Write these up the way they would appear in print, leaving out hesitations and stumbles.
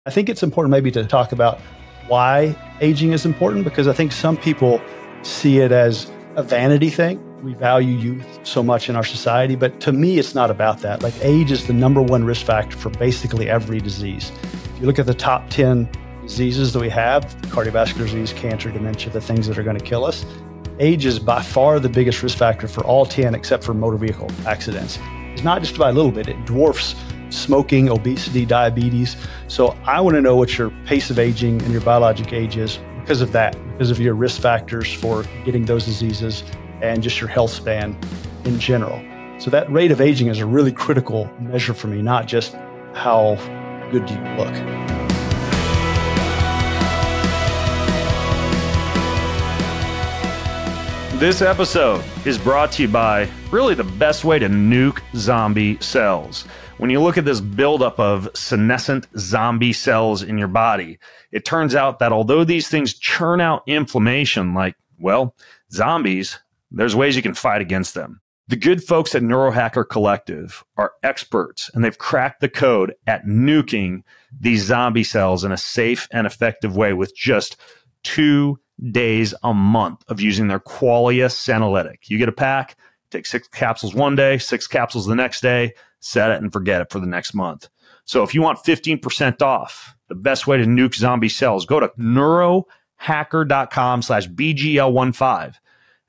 I think it's important maybe to talk about why aging is important, because I think some people see it as a vanity thing. We value youth so much in our society, but to me, it's not about that. Like, age is the #1 risk factor for basically every disease. If you look at the top 10 diseases that we have, cardiovascular disease, cancer, dementia, the things that are going to kill us, age is by far the biggest risk factor for all 10 except for motor vehicle accidents. It's not just by a little bit, it dwarfs smoking, obesity, diabetes. So I want to know what your pace of aging and your biologic age is because of that, because of your risk factors for getting those diseases and just your health span in general. So that rate of aging is a really critical measure for me, not just how good do you look. This episode is brought to you by really the best way to nuke zombie cells. When you look at this buildup of senescent zombie cells in your body, it turns out that although these things churn out inflammation like, well, zombies, there's ways you can fight against them. The good folks at Neurohacker Collective are experts, and they've cracked the code at nuking these zombie cells in a safe and effective way with just 2 days a month of using their Qualia senolytic. You get a pack, take 6 capsules one day, 6 capsules the next day, set it and forget it for the next month. So if you want 15% off, the best way to nuke zombie cells, go to neurohacker.com/BGL15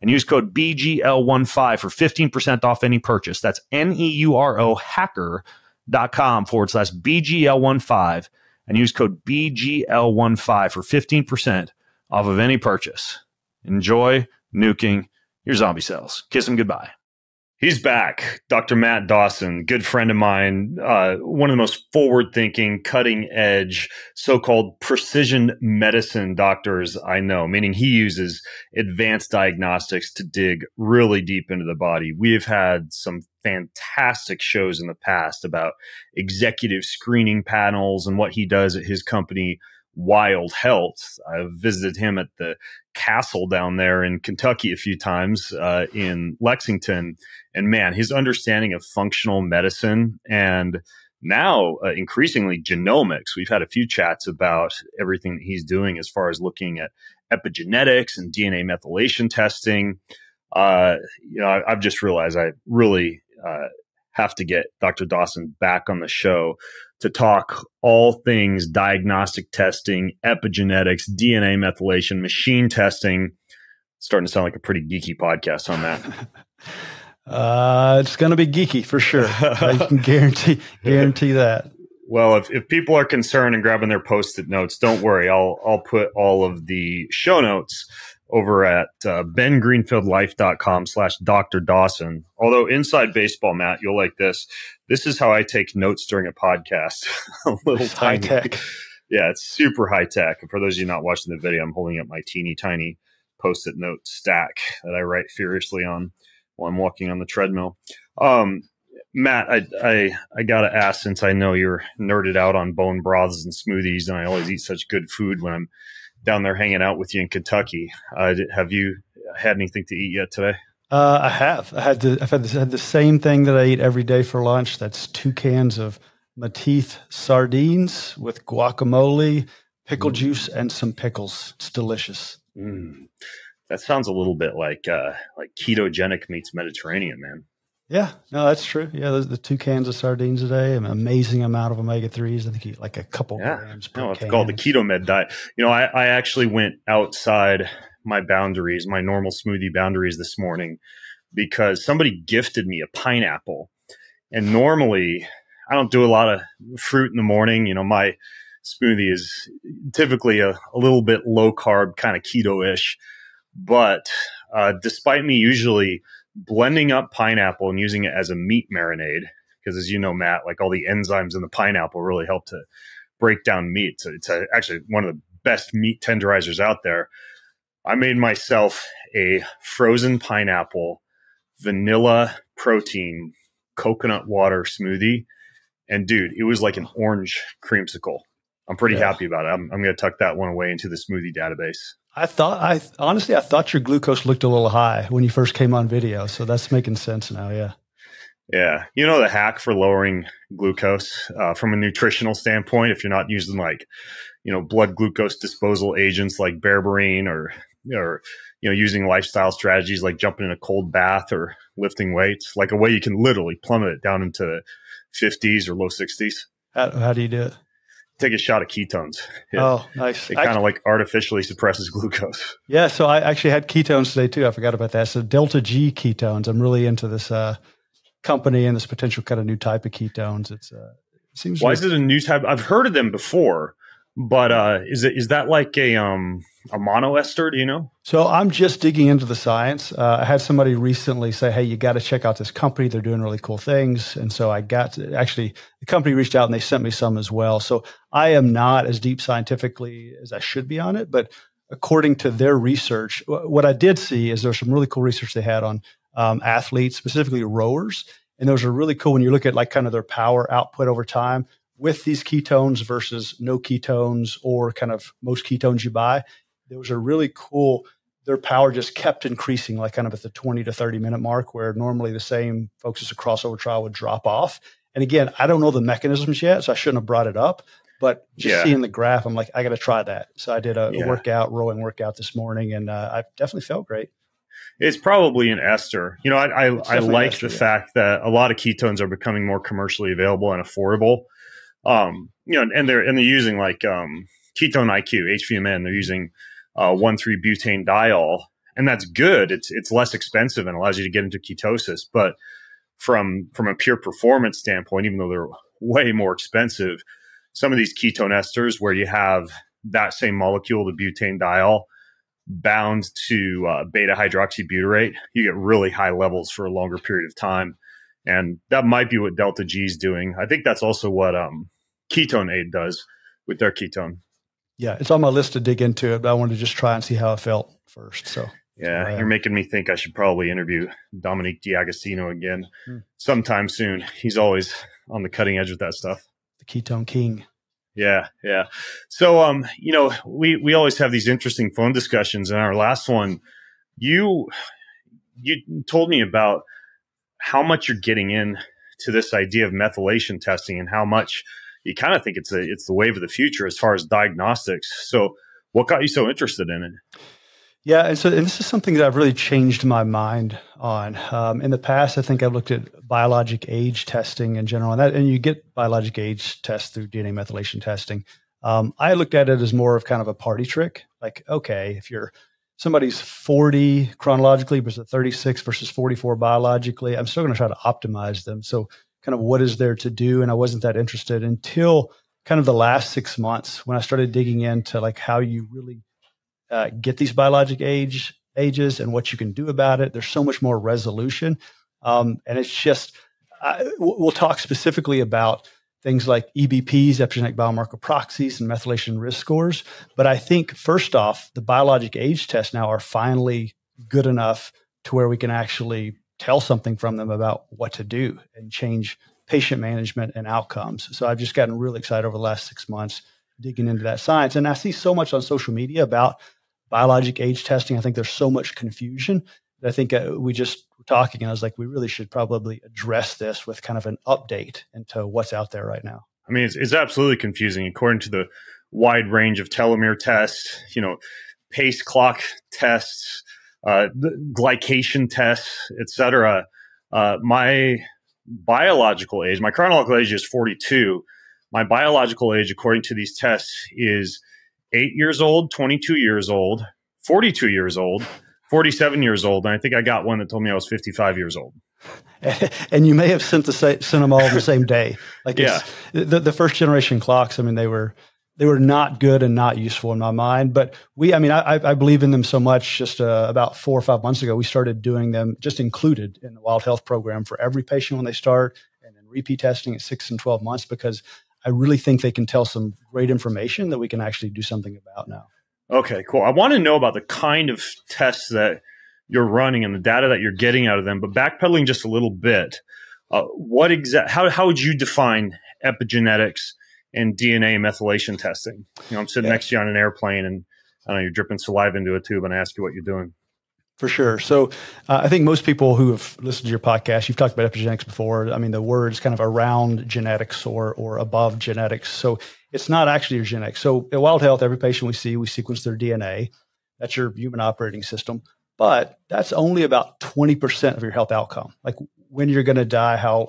and use code BGL15 for 15% off any purchase. That's NEURO hacker.com/BGL15 and use code BGL15 for 15% off of any purchase. Enjoy nuking your zombie cells. Kiss them goodbye. He's back. Dr. Matt Dawson, good friend of mine, one of the most forward-thinking, cutting-edge, so-called precision medicine doctors I know, meaning he uses advanced diagnostics to dig really deep into the body. We've had some fantastic shows in the past about executive screening panels and what he does at his company, Wild Health. I've visited him at the castle down there in Kentucky a few times, in Lexington. And man, his understanding of functional medicine and now increasingly genomics. We've had a few chats about everything that he's doing as far as looking at epigenetics and DNA methylation testing. I've just realized I really have to get Dr. Dawson back on the show to talk all things diagnostic testing, epigenetics, DNA methylation, machine testing. It's starting to sound like a pretty geeky podcast on that. It's going to be geeky for sure. I can guarantee that. Well, if people are concerned and grabbing their Post-it notes, don't worry. I'll put all of the show notes over at bengreenfieldlife.com/Dr. Dawson. Although inside baseball, Matt, you'll like this. This is how I take notes during a podcast. A little high tech. Yeah, it's super high tech. And for those of you not watching the video, I'm holding up my teeny tiny Post-it note stack that I write furiously on while I'm walking on the treadmill. Matt, I got to ask, since I know you're nerded out on bone broths and smoothies, and I always eat such good food when I'm down there hanging out with you in Kentucky. Have you had anything to eat yet today? I have. I've had the same thing that I eat every day for lunch. That's 2 cans of Mateath sardines with guacamole, pickle juice, and some pickles. It's delicious. That sounds a little bit like ketogenic meets Mediterranean, man. Yeah, no, that's true. Yeah, the 2 cans of sardines a day, an amazing amount of omega-3s. I think you eat like a couple grams per can. It's called the keto med diet. I actually went outside my boundaries, my normal smoothie boundaries this morning, because somebody gifted me a pineapple. And normally I don't do a lot of fruit in the morning. My smoothie is typically a little bit low carb, kind of keto-ish. But despite me usually blending up pineapple and using it as a meat marinade, because as you know, Matt, like all the enzymes in the pineapple really help to break down meat. So it's actually one of the best meat tenderizers out there. I made myself a frozen pineapple, vanilla protein, coconut water smoothie. And dude, it was like an orange creamsicle. I'm pretty happy about it. I'm going to tuck that one away into the smoothie database. I thought your glucose looked a little high when you first came on video. So that's making sense now. Yeah. Yeah. You know, the hack for lowering glucose from a nutritional standpoint, if you're not using like, blood glucose disposal agents like berberine or, using lifestyle strategies like jumping in a cold bath or lifting weights, like a way you can literally plummet it down into 50s or low 60s. How do you do it? Take a shot of ketones. Oh, nice. It kind of like artificially suppresses glucose. Yeah. So I actually had ketones today too. I forgot about that. So Delta G ketones. I'm really into this company and this potential kind of new type of ketones. It seems. Why is it a new type? I've heard of them before, but is that like a monoester? Do you know? So I'm just digging into the science. I had somebody recently say, "Hey, you got to check out this company. They're doing really cool things." And so actually the company reached out and they sent me some as well. So I am not as deep scientifically as I should be on it, but according to their research, what I did see is there's some really cool research they had on athletes, specifically rowers. And those are really cool when you look at like kind of their power output over time with these ketones versus no ketones or kind of most ketones you buy. Those are really cool. Their power just kept increasing, like kind of at the 20 to 30 minute mark, where normally the same folks as a crossover trial would drop off. And again, I don't know the mechanisms yet, so I shouldn't have brought it up. But just seeing the graph, I'm like, I got to try that. So I did a rowing workout this morning, and I definitely felt great. It's probably an ester. I like the fact that a lot of ketones are becoming more commercially available and affordable. And they're using like ketone IQ, HVMN. They're using 1,3-butane-diol, and that's good. It's less expensive and allows you to get into ketosis. But from a pure performance standpoint, even though they're way more expensive, some of these ketone esters where you have that same molecule, the butane-diol, bound to beta hydroxybutyrate, you get really high levels for a longer period of time. And that might be what Delta G is doing. I think that's also what Ketone Aid does with their ketone. Yeah, it's on my list to dig into it, but I wanted to just try and see how it felt first. So yeah, you're making me think I should probably interview Dominique D'Agostino again sometime soon. He's always on the cutting edge with that stuff. The ketone king. Yeah. So, we always have these interesting phone discussions. In our last one, you told me about how much you're getting in to this idea of methylation testing and how much you kind of think it's the wave of the future as far as diagnostics. So what got you so interested in it? Yeah. And this is something that I've really changed my mind on. In the past, I think I've looked at biologic age testing in general, and you get biologic age tests through DNA methylation testing. I looked at it as more of kind of a party trick. Like, okay, if somebody's 40 chronologically versus 36 versus 44 biologically, I'm still going to try to optimize them. So kind of what is there to do? And I wasn't that interested until kind of the last 6 months when I started digging into like how you really get these biologic ages and what you can do about it. There's so much more resolution. And it's just, we'll talk specifically about things like EBPs, epigenetic biomarker proxies, and methylation risk scores. But I think first off, the biologic age tests now are finally good enough to where we can actually tell something from them about what to do and change patient management and outcomes. So I've just gotten really excited over the last 6 months digging into that science. And I see so much on social media about biologic age testing. I think there's so much confusion that I think we just were talking, and I was like, we really should probably address this with kind of an update into what's out there right now. I mean, it's absolutely confusing according to the wide range of telomere tests, pace clock tests, glycation tests, et cetera. My biological age, my chronological age is 42. My biological age, according to these tests, is 8 years old, 22 years old, 42 years old, 47 years old. And I think I got one that told me I was 55 years old. And you may have sent them all the same day. Like the first generation clocks, I mean, they were not good and not useful in my mind. But I believe in them so much. Just about 4 or 5 months ago, we started doing them just included in the Wild Health program for every patient when they start, and then repeat testing at 6 and 12 months, because I really think they can tell some great information that we can actually do something about now. Okay, cool. I want to know about the kind of tests that you're running and the data that you're getting out of them, but backpedaling just a little bit, how would you define epigenetics and DNA methylation testing? I'm sitting next to you on an airplane and I don't know, you're dripping saliva into a tube and I ask you what you're doing. For sure. So I think most people who have listened to your podcast, you've talked about epigenetics before. I mean, the word is kind of around genetics or above genetics. So it's not actually your genetics. So at Wild Health, every patient we see, we sequence their DNA. That's your human operating system. But that's only about 20% of your health outcome. Like when you're going to die, how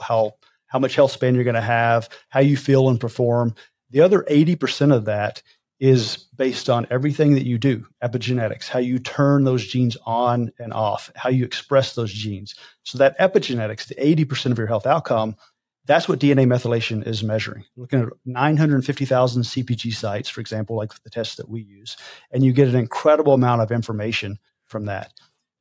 much health span you're going to have, how you feel and perform. The other 80% of that is based on everything that you do, epigenetics, how you turn those genes on and off, how you express those genes. So that epigenetics, the 80% of your health outcome, that's what DNA methylation is measuring. Looking at 950,000 CPG sites, for example, like the tests that we use, and you get an incredible amount of information from that.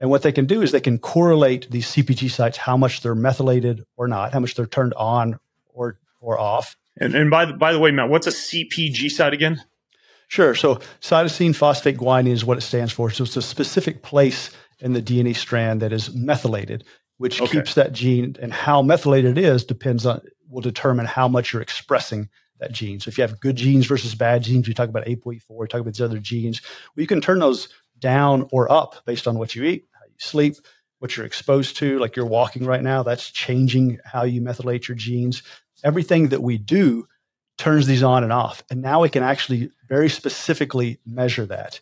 And what they can do is they can correlate these CPG sites, how much they're methylated or not, how much they're turned on or off. And by the way, Matt, what's a CPG site again? Sure. So cytosine phosphate guanine is what it stands for. So it's a specific place in the DNA strand that is methylated, which keeps that gene, and how methylated it is will determine how much you're expressing that gene. So if you have good genes versus bad genes, we talk about ApoE4, we talk about these other genes, well, you can turn those down or up based on what you eat, how you sleep, what you're exposed to. Like you're walking right now, that's changing how you methylate your genes. Everything that we do turns these on and off. And now we can actually very specifically measure that.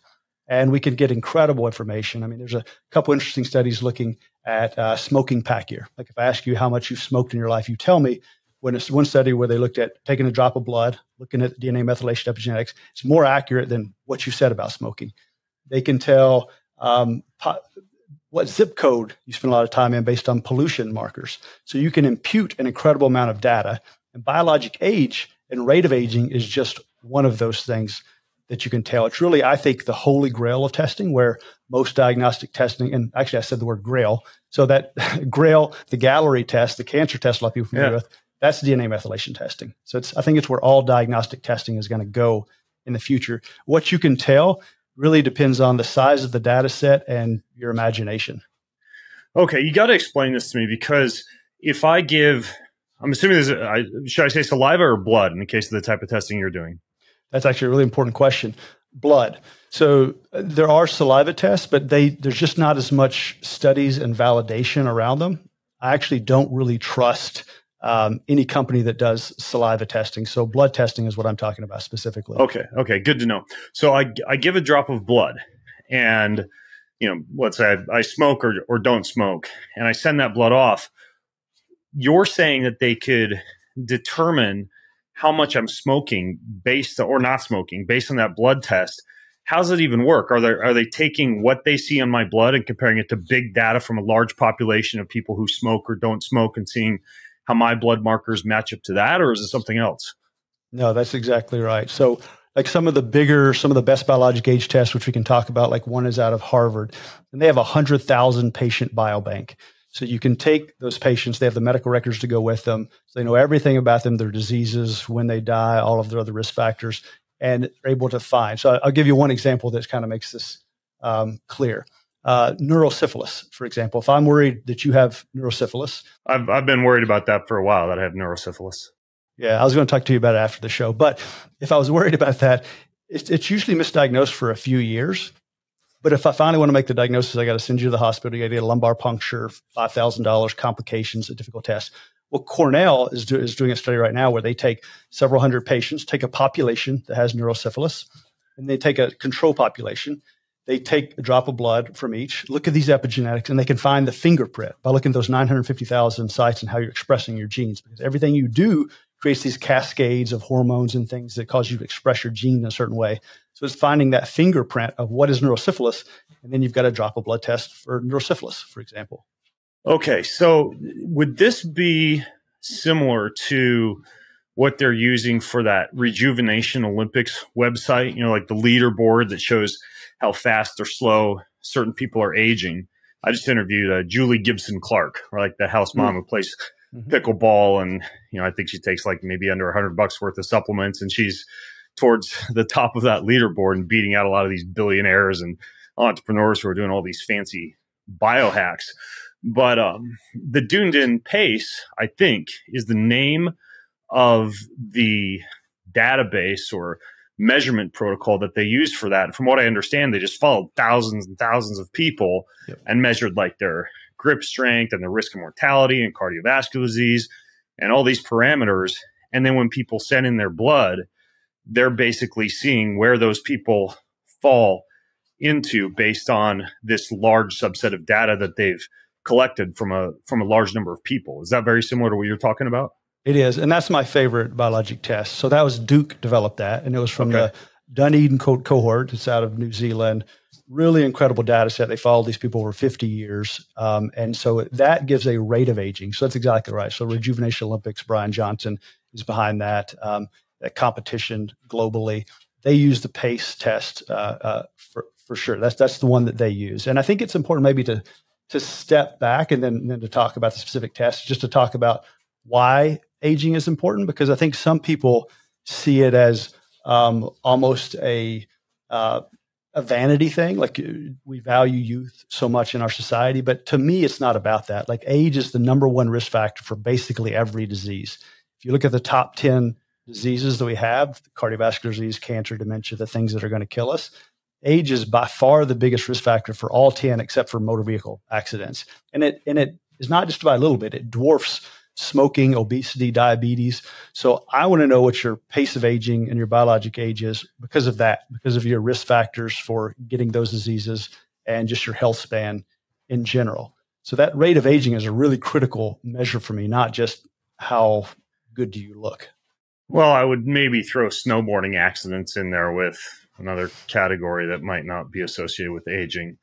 And we can get incredible information. I mean, there's a couple interesting studies looking at smoking pack year. Like if I ask you how much you've smoked in your life, you tell me. When it's one study where they looked at taking a drop of blood, looking at DNA methylation epigenetics, it's more accurate than what you said about smoking. They can tell what zip code you spend a lot of time in based on pollution markers. So you can impute an incredible amount of data. And biologic age and rate of aging is just one of those things that you can tell. It's really, I think, the holy grail of testing, where most diagnostic testing, and actually I said the word grail. So that grail, the Gallery test, the cancer test a lot of people are familiar with, that's DNA methylation testing. So I think it's where all diagnostic testing is going to go in the future. What you can tell really depends on the size of the data set and your imagination. Okay, you got to explain this to me, because if I give, I'm assuming should I say saliva or blood in the case of the type of testing you're doing? That's actually a really important question. Blood. So there are saliva tests, but there's just not as much studies and validation around them. I actually don't really trust any company that does saliva testing. So blood testing is what I'm talking about specifically. Okay, good to know. So I give a drop of blood, and let's say I smoke or don't smoke, and I send that blood off. You're saying that they could determine how much I'm smoking or not smoking based on that blood test. How does it even work? Are they taking what they see on my blood and comparing it to big data from a large population of people who smoke or don't smoke and seeing how my blood markers match up to that, or is it something else? No, that's exactly right. So like some of the best biologic age tests, which we can talk about, like one is out of Harvard, and they have 100,000 patient biobank. So you can take those patients, they have the medical records to go with them. So they know everything about them, their diseases, when they die, all of their other risk factors, and they're able to find. So I'll give you one example that kind of makes this clear. Neurosyphilis, for example. If I'm worried that you have neurosyphilis. I've been worried about that for a while, that I have neurosyphilis. Yeah, I was going to talk to you about it after the show. But if I was worried about that, it's usually misdiagnosed for a few years. But if I finally want to make the diagnosis, I got to send you to the hospital. You got to get a lumbar puncture, $5,000, complications, a difficult test. Well, Cornell is doing a study right now where they take several hundred patients, take a population that has neurosyphilis, and they take a control population. They take a drop of blood from each, look at these epigenetics, and they can find the fingerprint by looking at those 950,000 sites and how you're expressing your genes. Because everything you do creates these cascades of hormones and things that cause you to express your gene in a certain way. So it's finding that fingerprint of what is neurosyphilis, and then you've got to drop a blood test for neurosyphilis, for example. Okay, so would this be similar to what they're using for that Rejuvenation Olympics website? Like the leaderboard that shows how fast or slow certain people are aging. I just interviewed Julie Gibson Clark, or like the house mom who plays pickleball, and I think she takes like maybe under $100 worth of supplements, and she's towards the top of that leaderboard and beating out a lot of these billionaires and entrepreneurs who are doing all these fancy biohacks. But the Dunedin Pace, I think, is the name of the database or measurement protocol that they used for that. And from what I understand, they just followed thousands and thousands of people and measured like their grip strength and the risk of mortality and cardiovascular disease and all these parameters. And then when people send in their blood, they're basically seeing where those people fall into based on this large subset of data that they've collected from a large number of people. Is that very similar to what you're talking about? It is. And that's my favorite biologic test. So that was Duke developed that. And it was from the Dunedin cohort. It's out of New Zealand. Really incredible data set. They followed these people over 50 years. And so that gives a rate of aging. So that's exactly right. So Rejuvenation Olympics, Brian Johnson is behind that. That competition globally. They use the PACE test for sure. That's the one that they use. And I think it's important maybe to step back and then to talk about the specific test, just to talk about why aging is important, because I think some people see it as almost a vanity thing. Like we value youth so much in our society, but to me, it's not about that. Like age is the number one risk factor for basically every disease. If you look at the top 10 diseases that we have, cardiovascular disease, cancer, dementia, the things that are going to kill us, age is by far the biggest risk factor for all 10 except for motor vehicle accidents. And it is not just by a little bit, it dwarfs smoking, obesity, diabetes. So I want to know what your pace of aging and your biologic age is because of that, because of your risk factors for getting those diseases and just your health span in general. So that rate of aging is a really critical measure for me, not just how good do you look. Well, I would maybe throw snowboarding accidents in there with another category that might not be associated with aging.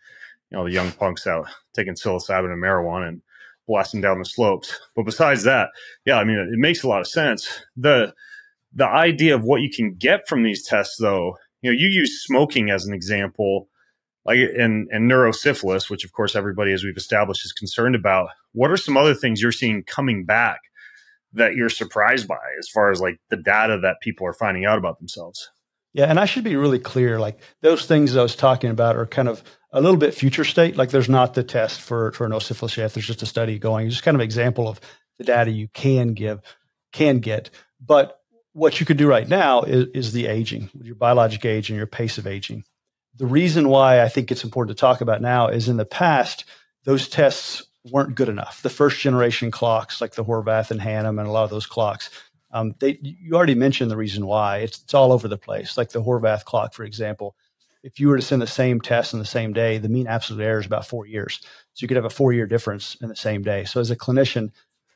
You know, the young punks out taking psilocybin and marijuana and blasting down the slopes. But besides that, yeah, I mean, it makes a lot of sense. The idea of what you can get from these tests, though, you know, you use smoking as an example, like and neurosyphilis, which of course everybody, as we've established, is concerned about. What are some other things you're seeing coming back that you're surprised by as far as like the data that people are finding out about themselves? Yeah, and I should be really clear, like those things I was talking about are kind of a little bit future state. Like there's not the test for no syphilis yet. There's just a study going. It's just kind of an example of the data you can get. But what you could do right now is the aging, your biologic age and your pace of aging. The reason why I think it's important to talk about now is in the past, those tests weren't good enough. The first generation clocks, like the Horvath and Hannum and a lot of those clocks, you already mentioned the reason why. It's all over the place. Like the Horvath clock, for example, if you were to send the same test in the same day, the mean absolute error is about 4 years. So you could have a 4-year difference in the same day. So as a clinician,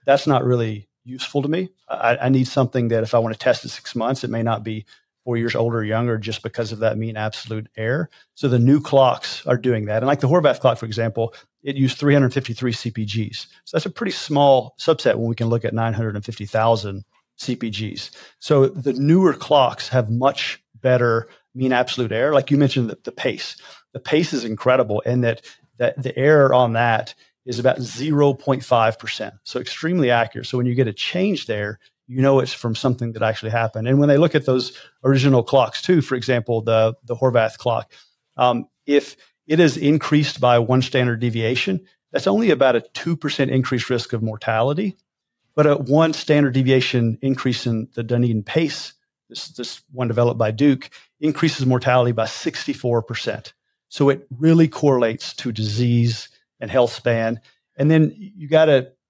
that's not really useful to me. I need something that if I want to test at 6 months, it may not be 4 years older or younger just because of that mean absolute error. So the new clocks are doing that. And like the Horvath clock, for example, it used 353 CPGs. So that's a pretty small subset when we can look at 950,000 CPGs. So the newer clocks have much better mean absolute error. Like you mentioned, the pace. The pace is incredible, and that the error on that is about 0.5%. So extremely accurate. So when you get a change there, you know it's from something that actually happened. And when they look at those original clocks too, for example, the Horvath clock, if it is increased by 1 standard deviation, that's only about a 2% increased risk of mortality. But a 1 standard deviation increase in the Dunedin pace, this one developed by Duke, increases mortality by 64%. So it really correlates to disease and health span. And then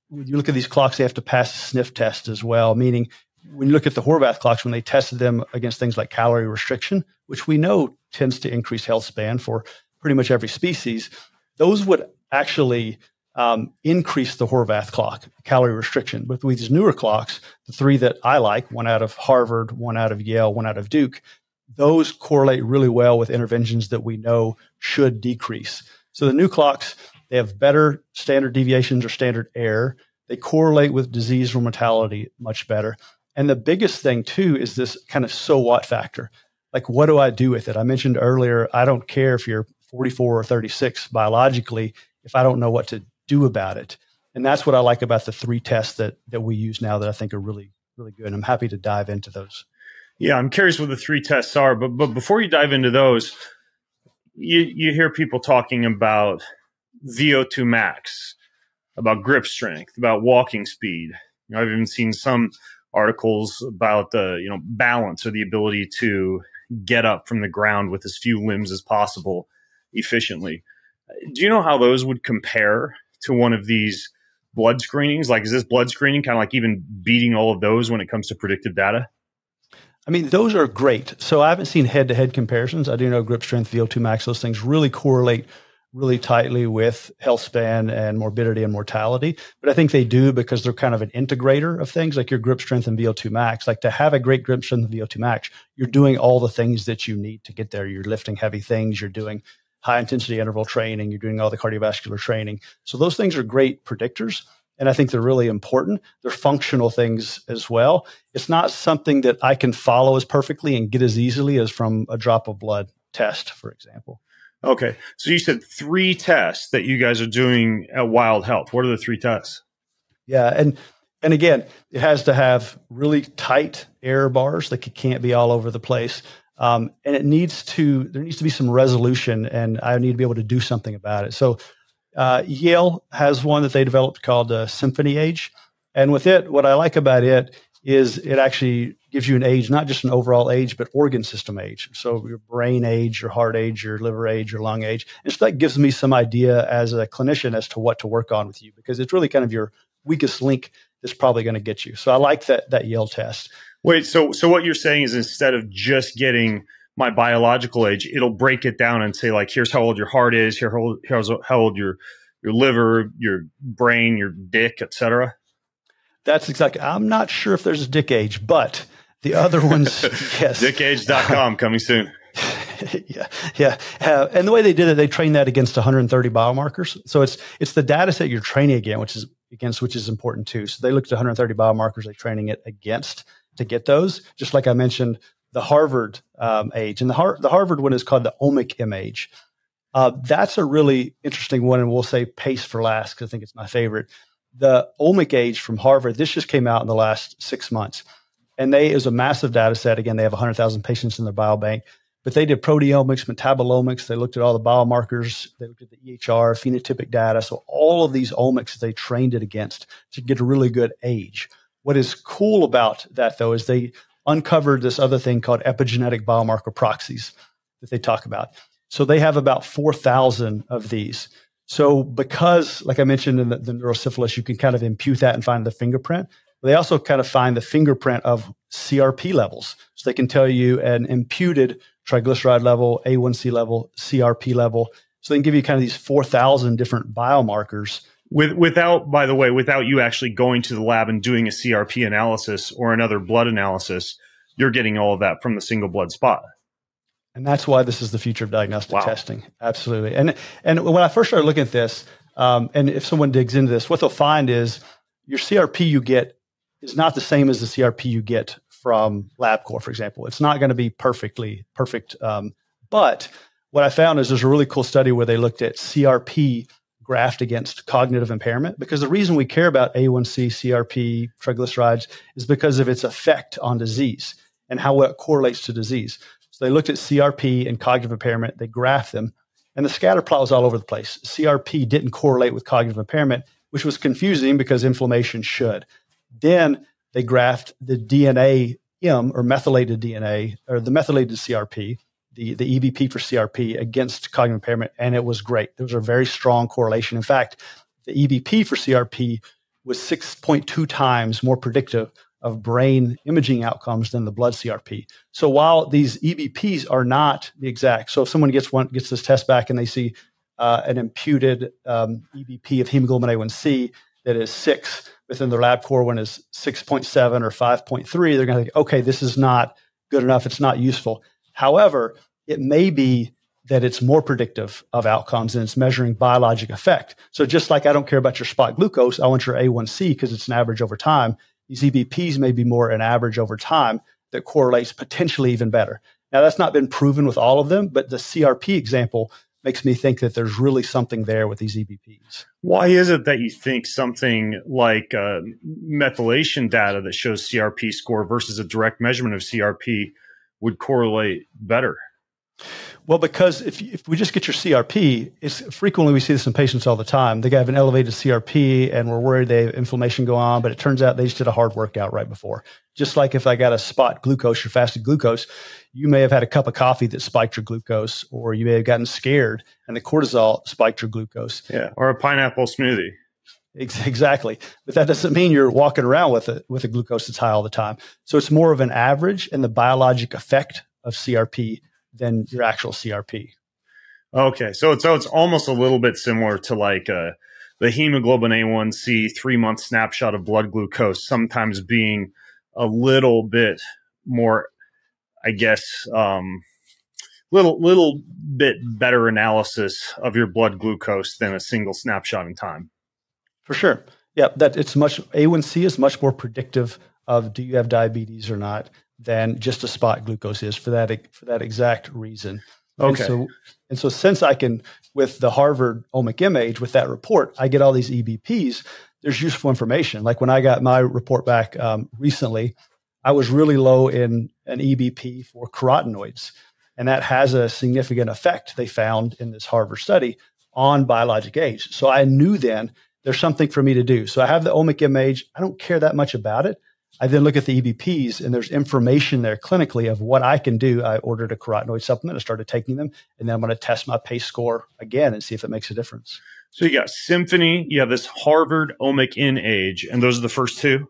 when you look at these clocks, they have to pass a sniff test as well, meaning when you look at the Horvath clocks, when they tested them against things like calorie restriction, which we know tends to increase health span for pretty much every species, those would actually increase the Horvath clock, calorie restriction. But with these newer clocks, the 3 that I like, one out of Harvard, one out of Yale, one out of Duke, those correlate really well with interventions that we know should decrease. So the new clocks, they have better standard deviations or standard error. They correlate with disease or mortality much better. And the biggest thing too is this kind of so what factor. Like, what do I do with it? I mentioned earlier, I don't care if you're 44 or 36 biologically, if I don't know what to do about it. And that's what I like about the 3 tests that we use now that I think are really, really good. And I'm happy to dive into those. Yeah, I'm curious what the 3 tests are. But before you dive into those, you hear people talking about VO2 max, about grip strength, about walking speed. I've even seen some articles about the balance or the ability to get up from the ground with as few limbs as possible efficiently. Do you know how those would compare to one of these blood screenings? Like, is this blood screening kind of like even beating all of those when it comes to predictive data? I mean, those are great. So I haven't seen head-to-head comparisons. I do know grip strength, VO2 max, those things really correlate really tightly with health span and morbidity and mortality. But I think they do because they're kind of an integrator of things like your grip strength and VO2 max. Like to have a great grip strength and VO2 max, you're doing all the things that you need to get there. You're lifting heavy things, you're doing high intensity interval training, you're doing all the cardiovascular training. So those things are great predictors. And I think they're really important. They're functional things as well. It's not something that I can follow as perfectly and get as easily as from a drop of blood test, for example. Okay. So you said 3 tests that you guys are doing at Wild Health. What are the 3 tests? Yeah. And again, it has to have really tight error bars. Like it can't be all over the place. And there needs to be some resolution, and I need to be able to do something about it. So Yale has one that they developed called Symphony Age. And with it, what I like about it is it actually gives you an age, not just an overall age, but organ system age. So your brain age, your heart age, your liver age, your lung age. And so that gives me some idea as a clinician as to what to work on with you, because it's really kind of your weakest link that's probably going to get you. So I like that Yale test. Wait, so what you're saying is instead of just getting my biological age, it'll break it down and say, like, here's how old your heart is, here's how old your liver, your brain, your dick, et cetera? That's exactly. I'm not sure if there's a dick age, but the other ones, yes. Dickage.com coming soon. Yeah. And the way they did it, they trained that against 130 biomarkers. So it's the data set you're training which is important too. So they looked at 130 biomarkers they're training it against to get those. Just like I mentioned, the Harvard age, and the Harvard one is called the omic M age. That's a really interesting one, and we'll say PACE for last because I think it's my favorite. The omic age from Harvard, this just came out in the last 6 months, and it was a massive data set. Again, they have 100,000 patients in their biobank, but they did proteomics, metabolomics. They looked at all the biomarkers. They looked at the EHR, phenotypic data. So all of these omics they trained it against to get a really good age. What is cool about that, though, is they uncovered this other thing called epigenetic biomarker proxies that they talk about. So they have about 4,000 of these. So because, like I mentioned in the neurosyphilis, you can kind of impute that and find the fingerprint. They also kind of find the fingerprint of CRP levels. So they can tell you an imputed triglyceride level, A1C level, CRP level. So they can give you kind of these 4,000 different biomarkers. Without you actually going to the lab and doing a CRP analysis or another blood analysis, you're getting all of that from the single blood spot. And that's why this is the future of diagnostic testing. Absolutely. And when I first started looking at this, and if someone digs into this, what they'll find is your CRP you get is not the same as the CRP you get from LabCorp, for example. It's not going to be perfect. But what I found is there's a really cool study where they looked at CRP graphed against cognitive impairment, because the reason we care about A1C, CRP, triglycerides is because of its effect on disease and how it correlates to disease. So they looked at CRP and cognitive impairment. They graphed them, and the scatter plot was all over the place. CRP didn't correlate with cognitive impairment, which was confusing because inflammation should. Then they graphed the DNA or methylated DNA, or the methylated CRP, the EBP for CRP against cognitive impairment, and it was great. There was a very strong correlation. In fact, the EBP for CRP was 6.2 times more predictive of brain imaging outcomes than the blood CRP. So while these EBPs are not the exact, so if someone gets this test back and they see an imputed EBP of hemoglobin A1C that is 6, within their LabCorp one is 6.7 or 5.3, they're going to think, okay, this is not good enough. It's not useful. However, it may be that it's more predictive of outcomes and it's measuring biologic effect. So just like I don't care about your spot glucose, I want your A1C because it's an average over time. These EBPs may be more an average over time that correlates potentially even better. Now, that's not been proven with all of them, but the CRP example makes me think that there's really something there with these EBPs. Why is it that you think something like methylation data that shows CRP score versus a direct measurement of CRP would correlate better? Well, because if we just get your CRP, it's frequently we see this in patients all the time. They have an elevated CRP and we're worried they have inflammation going on, but it turns out they just did a hard workout right before. Just like if I got a spot glucose or fasted glucose, you may have had a cup of coffee that spiked your glucose, or you may have gotten scared and the cortisol spiked your glucose. Yeah, or a pineapple smoothie. Exactly. But that doesn't mean you're walking around with a glucose that's high all the time. So it's more of an average and the biologic effect of CRP than your actual CRP. Okay. So it's almost a little bit similar to like the hemoglobin A1C 3-month snapshot of blood glucose, sometimes being a little bit more, I guess, little bit better analysis of your blood glucose than a single snapshot in time. For sure. Yeah, A1C is much more predictive of do you have diabetes or not than just a spot glucose is for that exact reason. Okay. And so since I can, with the Harvard Omic Image, with that report, I get all these EBPs, there's useful information. Like when I got my report back recently, I was really low in an EBP for carotenoids. And that has a significant effect, they found in this Harvard study, on biologic age. So I knew then there's something for me to do. So I have the Omic Image. I don't care that much about it. I then look at the EBPs, and there's information there clinically of what I can do. I ordered a carotenoid supplement. I started taking them, and then I'm going to test my PACE score again and see if it makes a difference. So you got Symphony, you have this Harvard Omic Age, and those are the first two?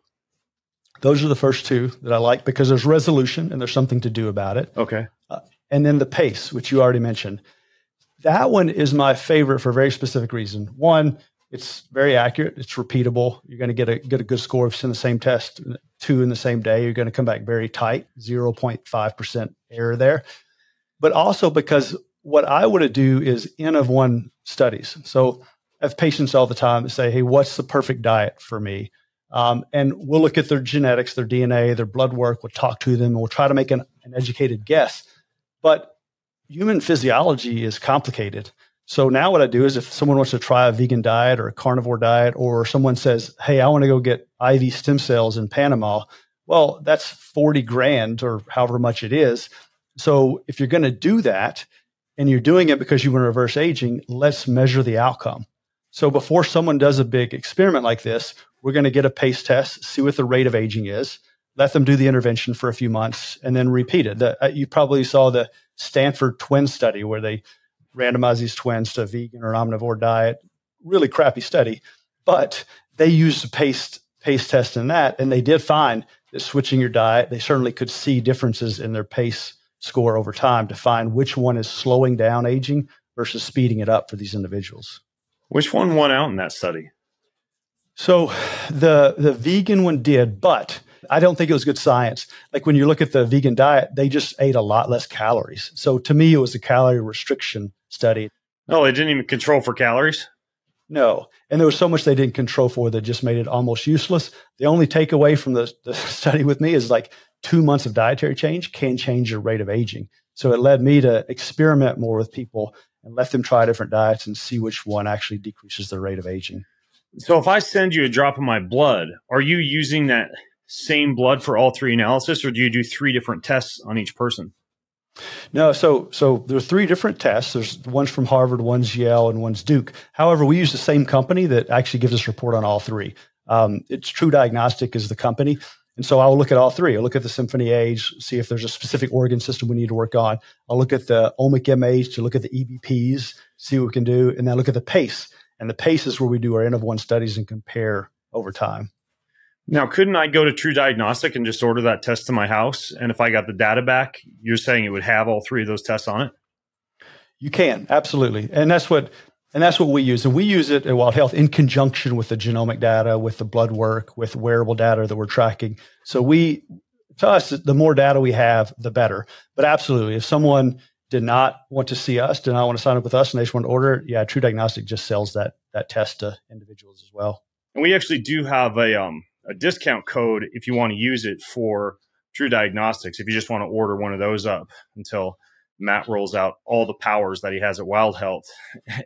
Those are the first two that I like because there's resolution and there's something to do about it. Okay. And then the PACE, which you already mentioned. That one is my favorite for a very specific reason. One, it's very accurate. It's repeatable. You're going to get a good score if it's in the same test, 2 in the same day. You're going to come back very tight, 0.5% error there. But also because what I want to do is N of 1 studies. So I have patients all the time that say, hey, what's the perfect diet for me? And we'll look at their genetics, their DNA, their blood work. We'll talk to them, and we'll try to make an educated guess. But human physiology is complicated. So now what I do is if someone wants to try a vegan diet or a carnivore diet, or someone says, hey, I want to go get IV stem cells in Panama, well, that's 40 grand or however much it is. So if you're going to do that and you're doing it because you want to reverse aging, let's measure the outcome. So before someone does a big experiment like this, we're going to get a PACE test, see what the rate of aging is, let them do the intervention for a few months, and then repeat it. You probably saw the Stanford twin study where they randomized these twins to a vegan or omnivore diet. Really crappy study, but they used a PACE test in that, and they did find that switching your diet, they certainly could see differences in their PACE score over time to find which one is slowing down aging versus speeding it up for these individuals. Which one won out in that study? So the vegan one did, but I don't think it was good science. Like when you look at the vegan diet, they just ate a lot less calories. So to me, it was a calorie restriction study. No, they didn't even control for calories? No. And there was so much they didn't control for that just made it almost useless. The only takeaway from the study with me is like 2 months of dietary change can change your rate of aging. So it led me to experiment more with people and let them try different diets and see which one actually decreases their rate of aging. So if I send you a drop of my blood, are you using that same blood for all 3 analysis, or do you do 3 different tests on each person? No, so there are 3 different tests. There's one's from Harvard, one's Yale, and one's Duke. However, we use the same company that actually gives us a report on all 3. It's True Diagnostic is the company. And so I'll look at all 3. I'll look at the Symphony Age, see if there's a specific organ system we need to work on. I'll look at the Omic Age to look at the EBPs, see what we can do, and then look at the PACE. And the PACE is where we do our N of 1 studies and compare over time. Now, couldn't I go to True Diagnostic and just order that test to my house? And if I got the data back, you're saying it would have all 3 of those tests on it? You can, absolutely. And that's what we use. And we use it at Wild Health in conjunction with the genomic data, with the blood work, with wearable data that we're tracking. So to us, the more data we have, the better. But absolutely, if someone did not want to see us, did not want to sign up with us, and they just want to order it, yeah, True Diagnostic just sells that test to individuals as well. And we actually do have a discount code if you want to use it for True Diagnostics, if you just want to order one of those up until Matt rolls out all the powers that he has at Wild Health.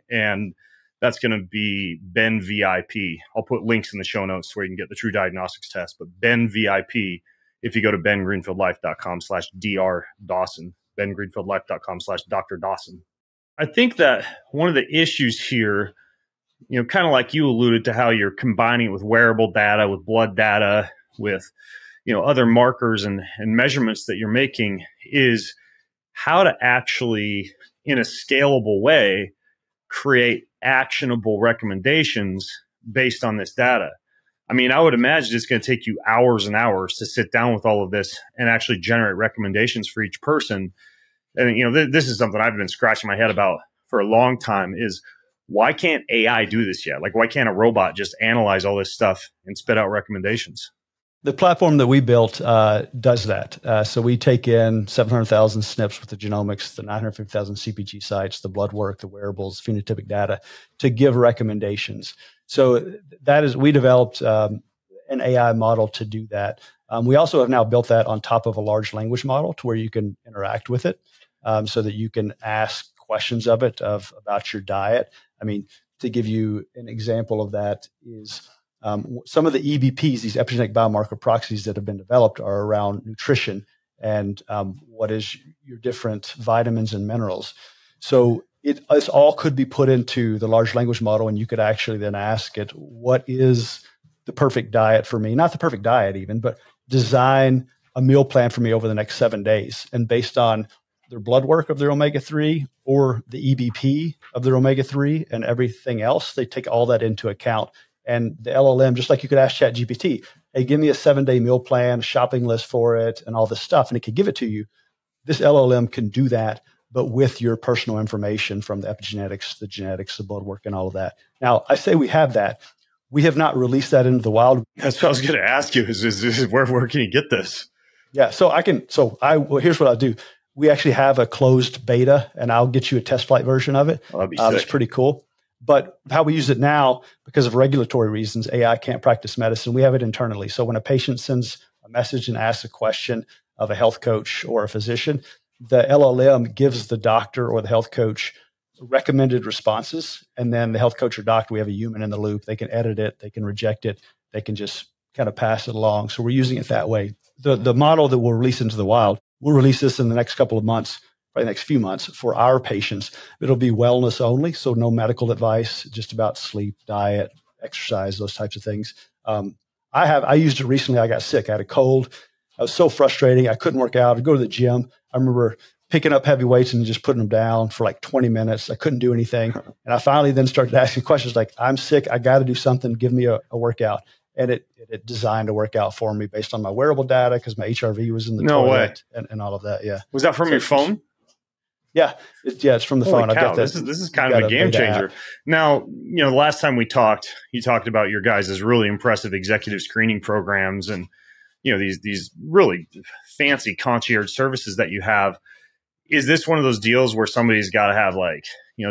And that's going to be Ben VIP. I'll put links in the show notes where you can get the True Diagnostics test. But Ben VIP, if you go to bengreenfieldlife.com/Dr. Dawson, bengreenfieldlife.com/Dr. Dawson. I think that one of the issues here, kind of like you alluded to how you're combining it with wearable data, with blood data, with, other markers and measurements that you're making, is how to actually, in a scalable way, create actionable recommendations based on this data. I mean, I would imagine it's going to take you hours and hours to sit down with all of this and actually generate recommendations for each person. And, this is something I've been scratching my head about for a long time is why can't AI do this yet? Like, why can't a robot just analyze all this stuff and spit out recommendations? The platform that we built does that. So we take in 700,000 SNPs with the genomics, the 950,000 CPG sites, the blood work, the wearables, phenotypic data to give recommendations. So we developed an AI model to do that. We also have now built that on top of a large language model to where you can interact with it so that you can ask questions of it about your diet. I mean, to give you an example of that is some of the EBPs, these epigenetic biomarker proxies that have been developed, are around nutrition and what is your different vitamins and minerals. So it all could be put into the large language model, and you could actually then ask it, what is the perfect diet for me? Not the perfect diet even, but design a meal plan for me over the next 7 days. And based on their blood work of their omega-3 or the EBP of their omega-3 and everything else, they take all that into account. And the LLM, just like you could ask ChatGPT, hey, give me a 7-day meal plan, shopping list for it, and all this stuff, and it could give it to you. This LLM can do that, but with your personal information from the epigenetics, the genetics, the blood work, and all of that. Now, I say we have that. We have not released that into the wild. That's what I was going to ask you is where can you get this? Yeah, here's what I'll do. We actually have a closed beta, and I'll get you a test flight version of it. Oh, that'd be sick. It's pretty cool. But how we use it now, because of regulatory reasons, AI can't practice medicine. We have it internally. So when a patient sends a message and asks a question of a health coach or a physician, the LLM gives the doctor or the health coach recommended responses. And then the health coach or doctor, we have a human in the loop. They can edit it. They can reject it. They can just kind of pass it along. So we're using it that way. The model that we'll release into the wild, we'll release this in the next couple of months. Probably the next few months for our patients. It'll be wellness only, so no medical advice, just about sleep, diet, exercise, those types of things. I used it recently. I got sick. I had a cold. I was so frustrating. I couldn't work out. I'd go to the gym. I remember picking up heavy weights and just putting them down for like 20 minutes. I couldn't do anything. And I finally then started asking questions like, I'm sick. I got to do something. Give me a workout. And it designed a workout for me based on my wearable data because my HRV was in the toilet and all of that. Yeah. Was that from your phone? Yeah, it's from the phone. I've got this. This is kind of a game changer. Now, the last time we talked, you talked about your guys' really impressive executive screening programs and these really fancy concierge services that you have. Is this one of those deals where somebody's got to have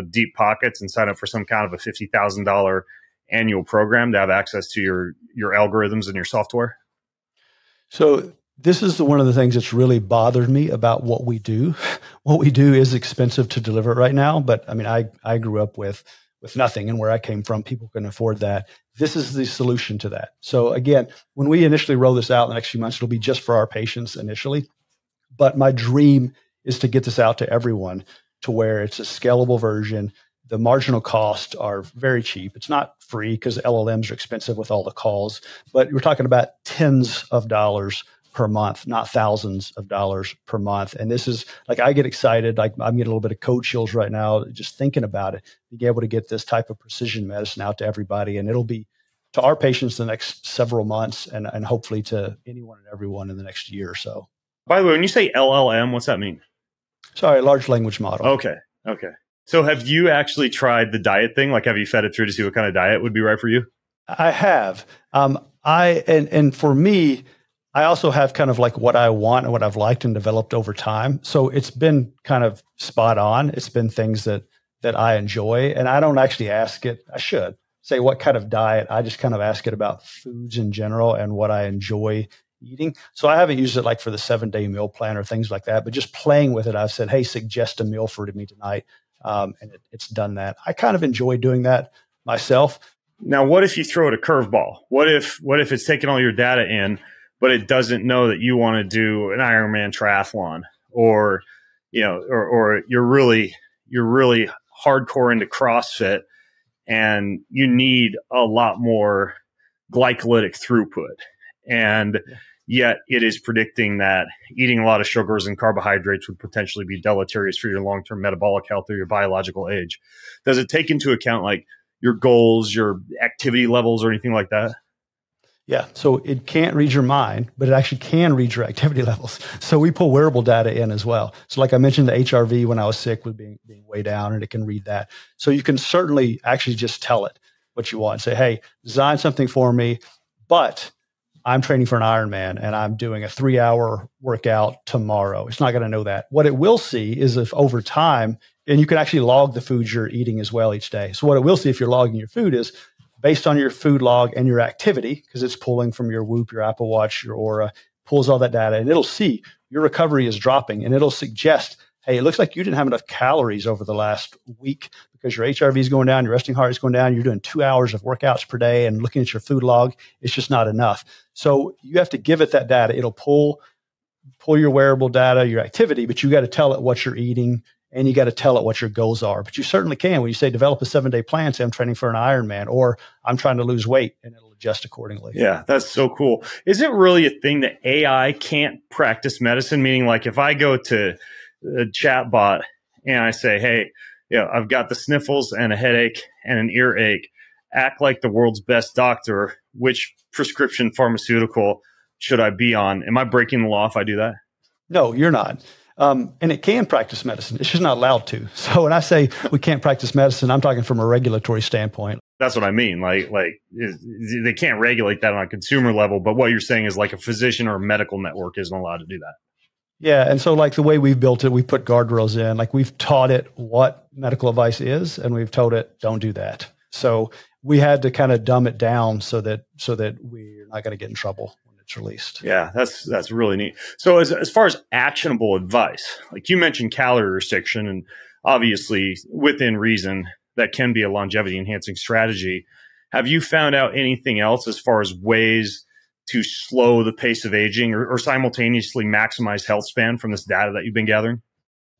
deep pockets and sign up for some kind of a $50,000 annual program to have access to your algorithms and your software? So this is one of the things that's really bothered me about what we do. What we do is expensive to deliver right now, but I mean, I grew up with nothing, and where I came from, people couldn't afford that. This is the solution to that. So again, when we initially roll this out in the next few months, it'll be just for our patients initially. But my dream is to get this out to everyone to where it's a scalable version. The marginal costs are very cheap. It's not free because LLMs are expensive with all the calls, but we're talking about tens of dollars per month, not thousands of dollars per month. And this is I get excited. I'm getting a little bit of code chills right now, just thinking about it, being able to get this type of precision medicine out to everybody. And it'll be to our patients the next several months and hopefully to anyone and everyone in the next year or so. By the way, when you say LLM, what's that mean? Sorry, large language model. Okay. So have you actually tried the diet thing? Have you fed it through to see what kind of diet would be right for you? I have. And for me, I also have kind of what I want and what I've liked and developed over time. So it's been kind of spot on. It's been things that I enjoy. And I don't actually ask it. I should say what kind of diet. I just kind of ask it about foods in general and what I enjoy eating. So I haven't used it for the 7-day meal plan or things like that, but just playing with it, I've said, hey, suggest a meal for me tonight. And it's done that. I kind of enjoy doing that myself. Now, what if you throw it a curveball? What if it's taking all your data in, but it doesn't know that you want to do an Ironman triathlon, or you're really hardcore into CrossFit and you need a lot more glycolytic throughput, and yet it is predicting that eating a lot of sugars and carbohydrates would potentially be deleterious for your long-term metabolic health or your biological age. Does it take into account like your goals, your activity levels, or anything like that? Yeah. So it can't read your mind, but it actually can read your activity levels. So we pull wearable data in as well. So like I mentioned, the HRV when I was sick was being way down, and it can read that. So you can certainly actually just tell it what you want. Say, hey, design something for me, but I'm training for an Ironman and I'm doing a 3-hour workout tomorrow. It's not going to know that. What it will see is if over time, and you can actually log the foods you're eating as well each day. So what it will see if you're logging your food is based on your food log and your activity, because it's pulling from your Whoop, your Apple Watch, your Aura, pulls all that data, and it'll see your recovery is dropping, and it'll suggest, hey, it looks like you didn't have enough calories over the last week because your HRV is going down, your resting heart is going down, you're doing 2 hours of workouts per day, and looking at your food log, it's just not enough. So you have to give it that data. It'll pull your wearable data, your activity, but you got to tell it what you're eating, and you got to tell it what your goals are. But you certainly can. When you say develop a 7-day plan, say I'm training for an Ironman, or I'm trying to lose weight, and it'll adjust accordingly. Yeah, that's so cool. Is it really a thing that AI can't practice medicine? Meaning like if I go to a chat bot and I say, hey, I've got the sniffles and a headache and an earache, act like the world's best doctor, which prescription pharmaceutical should I be on? Am I breaking the law if I do that? No, you're not. And it can practice medicine. It's just not allowed to. So when I say we can't practice medicine, I'm talking from a regulatory standpoint. That's what I mean. Like they can't regulate that on a consumer level. But what you're saying is like a physician or a medical network isn't allowed to do that. Yeah. And so like the way we've built it, we put guardrails in. Like we've taught it what medical advice is, and we've told it, don't do that. So we had to kind of dumb it down so that we're not going to get in trouble when it's released. Yeah, that's really neat. So as far as actionable advice, like you mentioned calorie restriction, and obviously within reason, that can be a longevity enhancing strategy. Have you found out anything else as far as ways to slow the pace of aging or simultaneously maximize health span from this data that you've been gathering?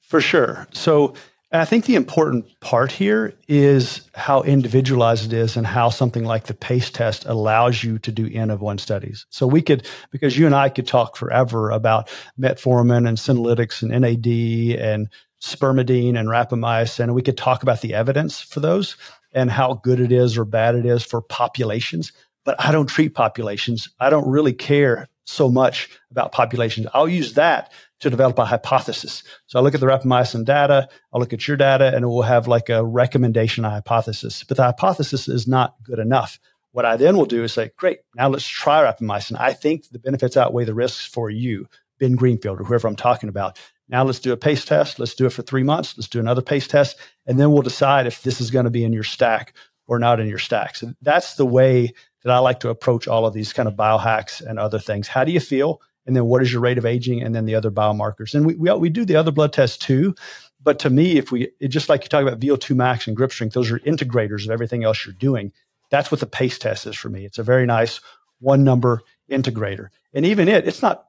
For sure. So I think the important part here is how individualized it is and how something like the PACE test allows you to do N of 1 studies. So we could, because you and I could talk forever about metformin and senolytics and NAD and spermidine and rapamycin, and we could talk about the evidence for those and how good it is or bad it is for populations. But I don't treat populations. I don't really care so much about populations. I'll use that to develop a hypothesis. So I look at the rapamycin data, I'll look at your data, and we'll have like a recommendation, a hypothesis. But the hypothesis is not good enough. What I then will do is say, great, now let's try rapamycin. I think the benefits outweigh the risks for you, Ben Greenfield, or whoever I'm talking about. Now let's do a PACE test. Let's do it for 3 months. Let's do another PACE test. And then we'll decide if this is going to be in your stack or not in your stack. So that's the way that I like to approach all of these kind of biohacks and other things. How do you feel? And then what is your rate of aging? And then the other biomarkers. And we do the other blood tests too. But to me, just like you talk about VO2 max and grip strength, those are integrators of everything else you're doing. That's what the PACE test is for me. It's a very nice 1-number integrator. And even it's not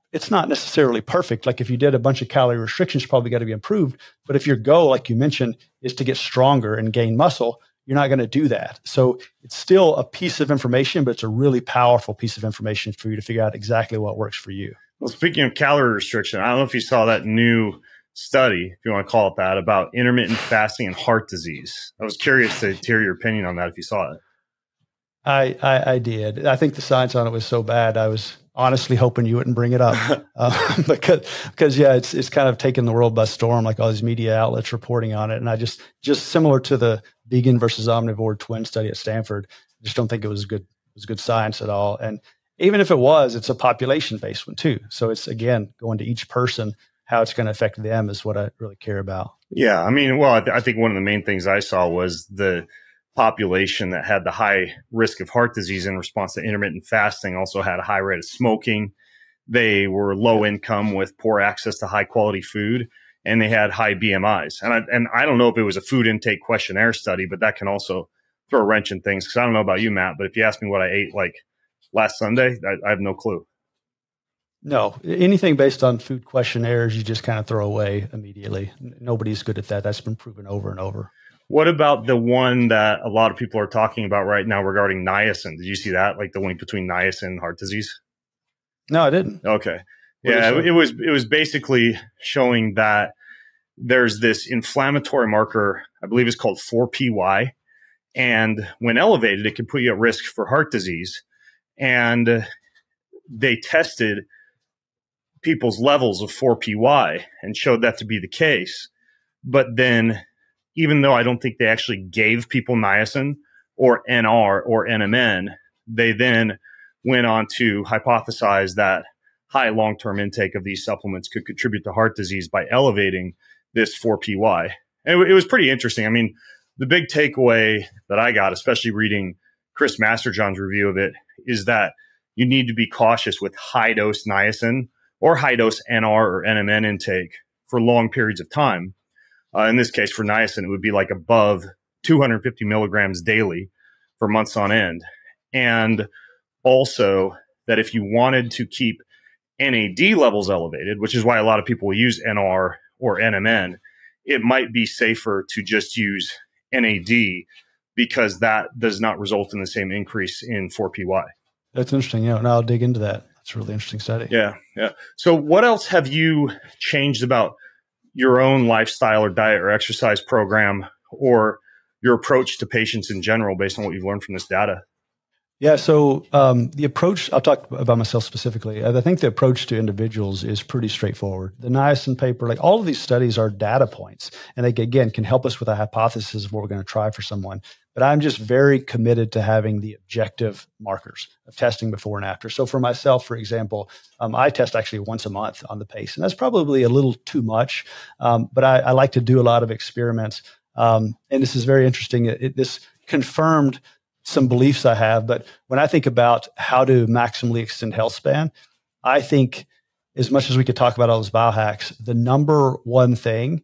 necessarily perfect. Like if you did a bunch of calorie restrictions, probably got to be improved. But if your goal, like you mentioned, is to get stronger and gain muscle, you're not going to do that. So it's still a piece of information, but it's a really powerful piece of information for you to figure out exactly what works for you. Well, speaking of calorie restriction, I don't know if you saw that new study, if you want to call it that, about intermittent fasting and heart disease. I was curious to hear your opinion on that if you saw it. I did. I think the science on it was so bad. I was honestly hoping you wouldn't bring it up because yeah, it's kind of taken the world by storm, like all these media outlets reporting on it. And I just similar to the vegan versus omnivore twin study at Stanford, I just don't think it was good science at all. And even if it was, it's a population-based one too. So it's, again, going to each person, how it's going to affect them is what I really care about. Yeah. I mean, well, I think one of the main things I saw was the population that had the high risk of heart disease in response to intermittent fasting also had a high rate of smoking. They were low income with poor access to high quality food, and they had high BMIs. And I don't know if it was a food intake questionnaire study, but that can also throw a wrench in things. Because I don't know about you, Matt, but if you ask me what I ate like last Sunday, I have no clue. No, anything based on food questionnaires, you just kind of throw away immediately. Nobody's good at that. That's been proven over and over. What about the one that a lot of people are talking about right now regarding niacin? Did you see that? Like the link between niacin and heart disease? No, I didn't. Okay. Yeah, it was basically showing that there's this inflammatory marker, I believe it's called 4PY. And when elevated, it can put you at risk for heart disease. And they tested people's levels of 4PY and showed that to be the case. But then, even though I don't think they actually gave people niacin or NR or NMN, they then went on to hypothesize that high long-term intake of these supplements could contribute to heart disease by elevating this 4PY. And it was pretty interesting. I mean, the big takeaway that I got, especially reading Chris Masterjohn's review of it, is that you need to be cautious with high-dose niacin or high-dose NR or NMN intake for long periods of time. In this case, for niacin, it would be like above 250 milligrams daily for months on end. And also that if you wanted to keep NAD levels elevated, which is why a lot of people will use NR or NMN, it might be safer to just use NAD because that does not result in the same increase in 4PY. That's interesting. Yeah, and I'll dig into that. It's a really interesting study. Yeah. So what else have you changed about your own lifestyle or diet or exercise program or your approach to patients in general based on what you've learned from this data? Yeah. So the approach, I'll talk about myself specifically. I think the approach to individuals is pretty straightforward. The niacin paper, like all of these studies are data points, and they, again, can help us with a hypothesis of what we're going to try for someone. But I'm just very committed to having the objective markers of testing before and after. So for myself, for example, I test actually once a month on the pace, and that's probably a little too much. But I like to do a lot of experiments. And this is very interesting. This confirmed some beliefs I have, but when I think about how to maximally extend health span, I think as much as we could talk about all those biohacks, the number one thing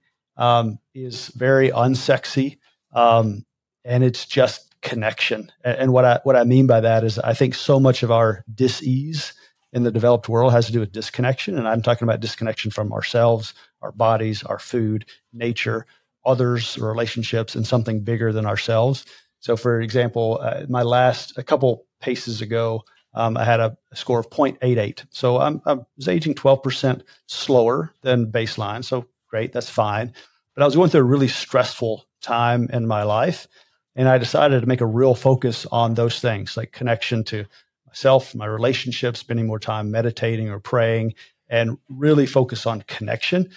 is very unsexy, and it's just connection. And what I mean by that is I think so much of our dis-ease in the developed world has to do with disconnection, and I'm talking about disconnection from ourselves, our bodies, our food, nature, others, relationships, and something bigger than ourselves. So, for example, a couple paces ago, I had a score of 0.88. So I was aging 12% slower than baseline. So great, that's fine. But I was going through a really stressful time in my life, and I decided to make a real focus on those things, like connection to myself, my relationships, spending more time meditating or praying, and really focus on connection.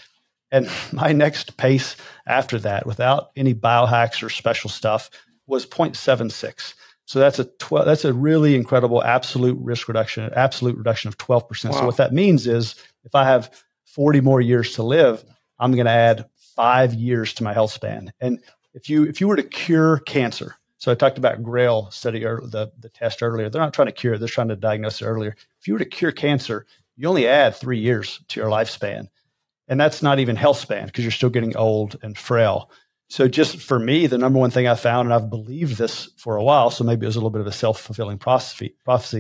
And my next pace after that, without any biohacks or special stuff, was 0.76. So that's a really incredible absolute reduction of 12%. Wow. So what that means is if I have 40 more years to live, I'm going to add 5 years to my health span. And if you were to cure cancer, so I talked about GRAIL study or the test earlier. They're not trying to cure, they're trying to diagnose it earlier. If you were to cure cancer, you only add 3 years to your lifespan. And that's not even health span because you're still getting old and frail. So just for me, the number one thing I found, and I've believed this for a while, so maybe it was a little bit of a self-fulfilling prophecy,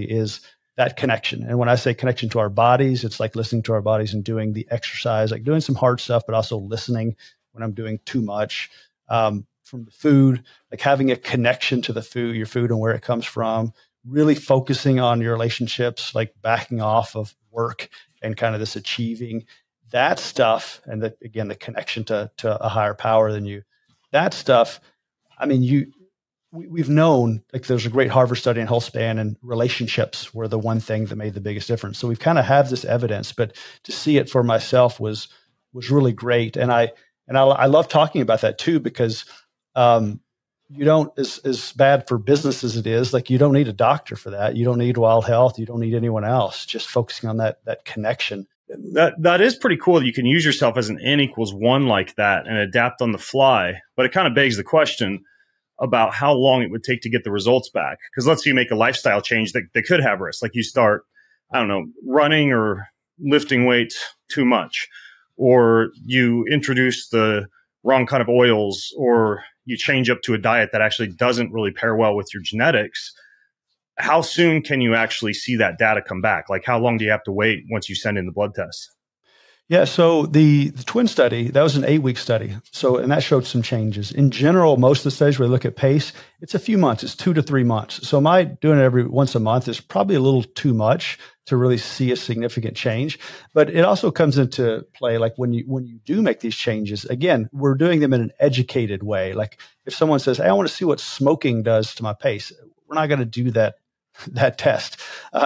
is that connection. And when I say connection to our bodies, it's like listening to our bodies and doing the exercise, like doing some hard stuff, but also listening when I'm doing too much. From the food, like having a connection to the food, your food and where it comes from, really focusing on your relationships, like backing off of work and kind of this achieving that stuff. And again, the connection to a higher power than you. That stuff, I mean, we've known, like there's a great Harvard study in health span, and relationships were the one thing that made the biggest difference. So we've kind of have this evidence, but to see it for myself was really great. And I love talking about that too, because you don't, as bad for business as it is, like you don't need a doctor for that. You don't need Wild Health. You don't need anyone else. Just focusing on that connection. That is pretty cool that you can use yourself as an N=1 like that and adapt on the fly. But it kind of begs the question about how long it would take to get the results back. Because let's say you make a lifestyle change that could have risks. Like you start, I don't know, running or lifting weights too much, or you introduce the wrong kind of oils, or you change up to a diet that actually doesn't really pair well with your genetics. How soon can you actually see that data come back? Like how long do you have to wait once you send in the blood test? Yeah, so the twin study, that was an 8-week study. So, and that showed some changes. In general, most of the studies where we look at pace, it's a few months, it's 2 to 3 months. So my doing it every once a month is probably a little too much to really see a significant change. But it also comes into play, like when you do make these changes, again, we're doing them in an educated way. Like if someone says, hey, I want to see what smoking does to my pace, we're not going to do that test.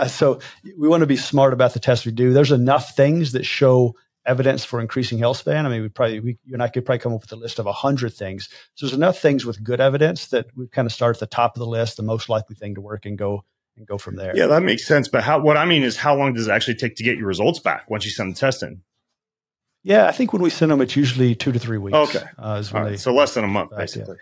So we want to be smart about the tests we do. There's enough things that show evidence for increasing health span. I mean, you and I could probably come up with a list of 100 things. So there's enough things with good evidence that we kind of start at the top of the list, the most likely thing to work, and go from there. Yeah, that makes sense. But what I mean is, how long does it actually take to get your results back once you send the test in? Yeah, I think when we send them, it's usually 2 to 3 weeks. Okay. So less than a month, basically.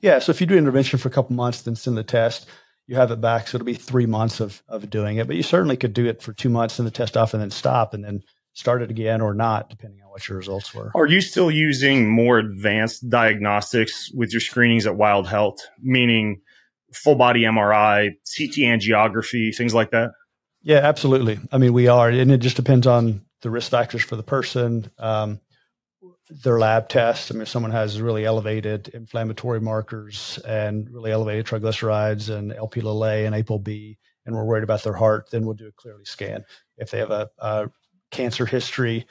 Yeah. So if you do intervention for a couple months, then send the test, you have it back. So it'll be 3 months of doing it. But you certainly could do it for 2 months, send the test off, and then stop, and then start it again or not, depending on what your results were. Are you still using more advanced diagnostics with your screenings at Wild Health, meaning full body MRI, CT angiography, things like that? Yeah, absolutely. I mean, we are, and it just depends on the risk factors for the person, their lab tests. I mean, if someone has really elevated inflammatory markers and really elevated triglycerides and LP(a) and ApoB, and we're worried about their heart, then we'll do a clearly scan. If they have a cancer history,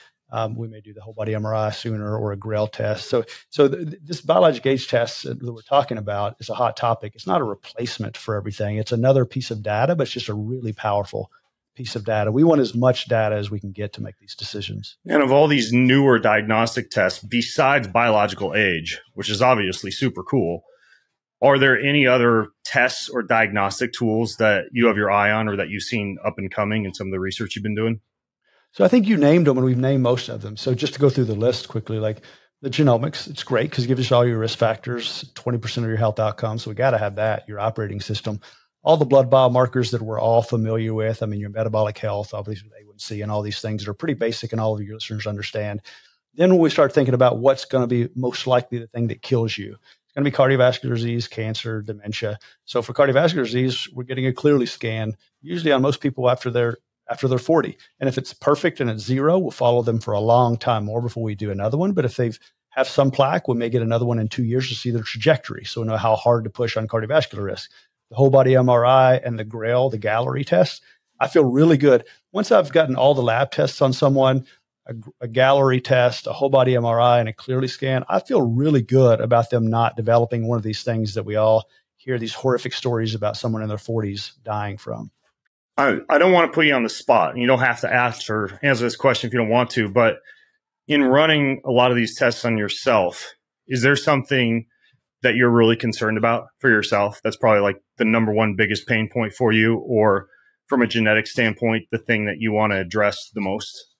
we may do the whole body MRI sooner, or a GRAIL test. So this biologic age test that we're talking about is a hot topic. It's not a replacement for everything. It's another piece of data, but it's just a really powerful piece of data. We want as much data as we can get to make these decisions. And of all these newer diagnostic tests, besides biological age, which is obviously super cool, are there any other tests or diagnostic tools that you have your eye on, or that you've seen up and coming in some of the research you've been doing? So I think you named them, and we've named most of them. So just to go through the list quickly, like the genomics, it's great because it gives us all your risk factors, 20% of your health outcomes. So we got to have that, your operating system. All the blood biomarkers that we're all familiar with. I mean, your metabolic health, obviously with A1C and all these things that are pretty basic and all of your listeners understand. Then when we start thinking about what's going to be most likely the thing that kills you, it's going to be cardiovascular disease, cancer, dementia. So for cardiovascular disease, we're getting a clearly scan, usually on most people after they're 40. And if it's perfect and it's 0, we'll follow them for a long time more before we do another one. But if they've have some plaque, we may get another one in 2 years to see their trajectory. So we know how hard to push on cardiovascular risk. The whole body MRI and the GRAIL, the Gallery test, I feel really good. Once I've gotten all the lab tests on someone, a Gallery test, a whole body MRI, and a clearly scan, I feel really good about them not developing one of these things that we all hear these horrific stories about someone in their 40s dying from. I don't want to put you on the spot, and you don't have to answer this question if you don't want to, but in running a lot of these tests on yourself, is there something that you're really concerned about for yourself? That's probably like the number one biggest pain point for you, or from a genetic standpoint, the thing that you want to address the most?